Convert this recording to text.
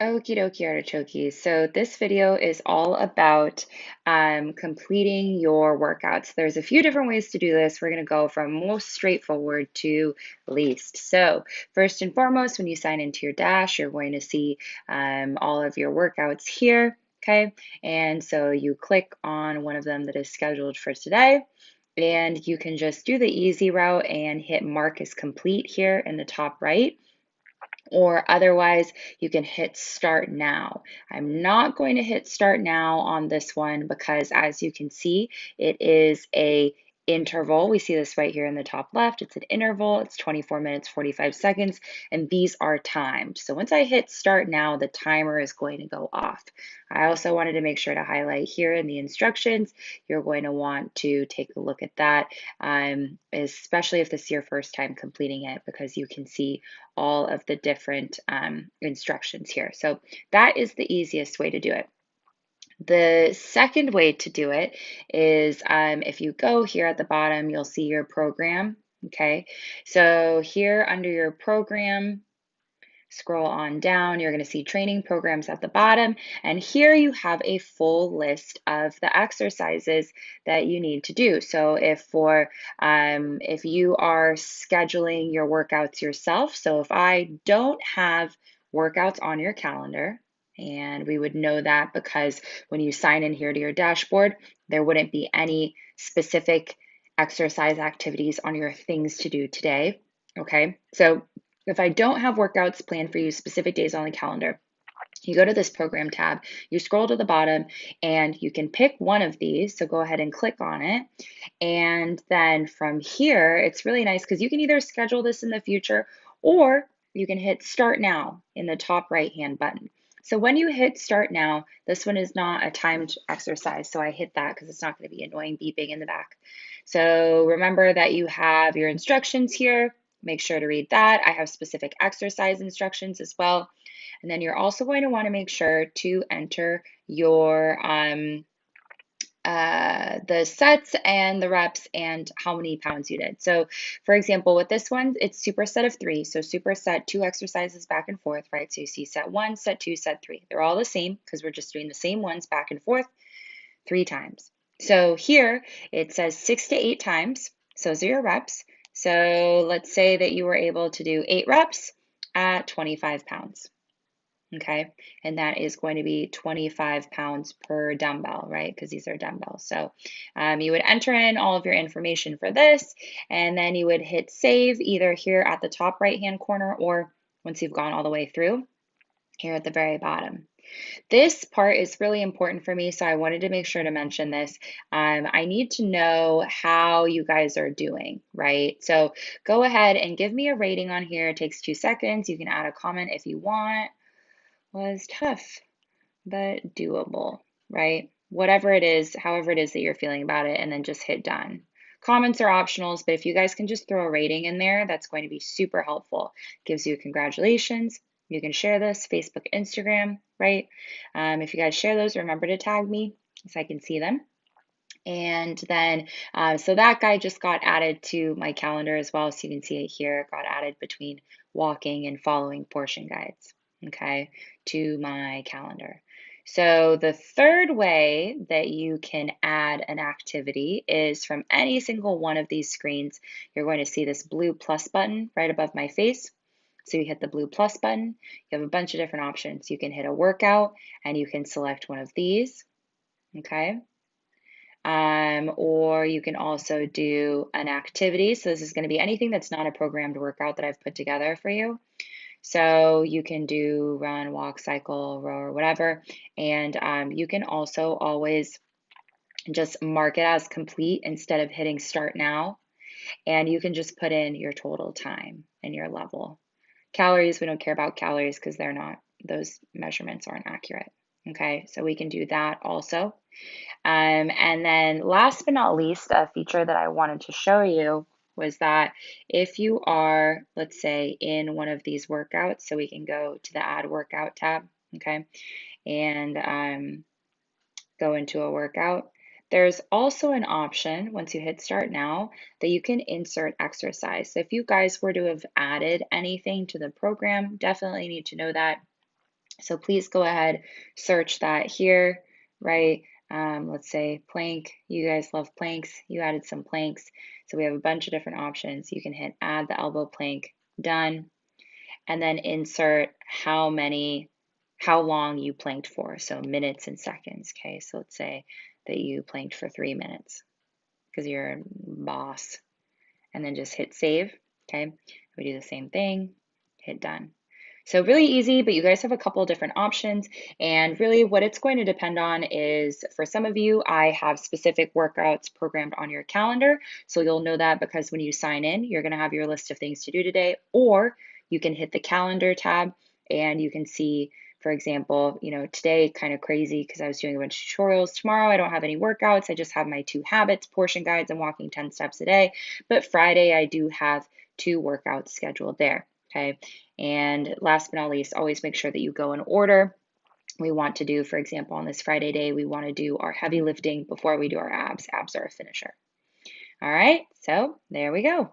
Okie dokie artichokes. So this video is all about completing your workouts. There's a few different ways to do this. We're going to go from most straightforward to least. So first and foremost, when you sign into your Dash, you're going to see all of your workouts here. Okay, and so you click on one of them that is scheduled for today. And you can just do the easy route and hit mark as complete here in the top right, or otherwise you can hit start now. I'm not going to hit start now on this one because, as you can see, it is a interval. We see this right here in the top left. It's an interval. It's 24 minutes 45 seconds, and these are timed. So once I hit start now, the timer is going to go off. I also wanted to make sure to highlight here in the instructions, you're going to want to take a look at that, especially if this is your first time completing it, because you can see all of the different instructions here. So that is the easiest way to do it. The second way to do it is if you go here at the bottom, you'll see your program. Okay, so here under your program, scroll on down, you're going to see training programs at the bottom, and here you have a full list of the exercises that you need to do. So if you are scheduling your workouts yourself, so if I don't have workouts on your calendar, and we would know that because when you sign in here to your dashboard, there wouldn't be any specific exercise activities on your things to do today. Okay, so if I don't have workouts planned for you specific days on the calendar, you go to this program tab, you scroll to the bottom, and you can pick one of these. So go ahead and click on it. And then from here, it's really nice because you can either schedule this in the future, or you can hit start now in the top right-hand button. So when you hit start now, this one is not a timed exercise. So I hit that because it's not going to be annoying beeping in the back. So remember that you have your instructions here. Make sure to read that. I have specific exercise instructions as well. And then you're also going to want to make sure to enter your the sets and the reps and how many pounds you did. So for example, with this one, it's superset of 3. So superset 2 exercises back and forth, right? So you see set 1, set 2, set 3. They're all the same because we're just doing the same ones back and forth 3 times. So here it says 6 to 8 times. So those are your reps. So let's say that you were able to do 8 reps at 25 pounds. Okay, and that is going to be 25 pounds per dumbbell, right? Because these are dumbbells. So you would enter in all of your information for this, and then you would hit save either here at the top right-hand corner, or once you've gone all the way through, here at the very bottom. This part is really important for me, so I wanted to make sure to mention this. I need to know how you guys are doing, right? So go ahead and give me a rating on here. It takes 2 seconds. You can add a comment if you want. Was tough, but doable, right? Whatever it is, however it is that you're feeling about it, and then just hit done. Comments are optionals, but if you guys can just throw a rating in there, that's going to be super helpful. Gives you congratulations. You can share this, Facebook, Instagram, right? If you guys share those, remember to tag me so I can see them. And then, so that guy just got added to my calendar as well. So you can see it here, it got added between walking and following portion guides, okay, to my calendar. So the third way that you can add an activity is from any single one of these screens. You're going to see this blue plus button right above my face. So you hit the blue plus button. You have a bunch of different options. You can hit a workout and you can select one of these, okay? Or you can also do an activity. So this is going to be anything that's not a programmed workout that I've put together for you. So you can do run, walk, cycle, row, or whatever. And you can also always just mark it as complete instead of hitting start now. And you can just put in your total time and your level. Calories, we don't care about calories because those measurements aren't accurate. Okay, so we can do that also. And then last but not least, a feature that I wanted to show you was that if you are, let's say, in one of these workouts, so we can go to the Add Workout tab, okay, and go into a workout. There's also an option, once you hit Start Now, that you can insert exercise. So if you guys were to have added anything to the program, definitely need to know that. So please go ahead, search that here, right? Let's say plank. You guys love planks. You added some planks. So we have a bunch of different options. You can hit add the elbow plank, done, and then insert how long you planked for. So minutes and seconds. Okay, so let's say that you planked for 3 minutes because you're a boss. And then just hit save. Okay, we do the same thing, hit done. So really easy, but you guys have a couple of different options. And really what it's going to depend on is for some of you, I have specific workouts programmed on your calendar. So you'll know that because when you sign in, you're going to have your list of things to do today, or you can hit the calendar tab and you can see, for example, today kind of crazy because I was doing a bunch of tutorials. Tomorrow, I don't have any workouts. I just have my 2 habits, portion guides, and walking 10 steps a day. But Friday, I do have 2 workouts scheduled there. Okay. And last but not least, always make sure that you go in order. We want to do, for example, on this Friday day, we want to do our heavy lifting before we do our abs. Abs are a finisher. All right, so there we go.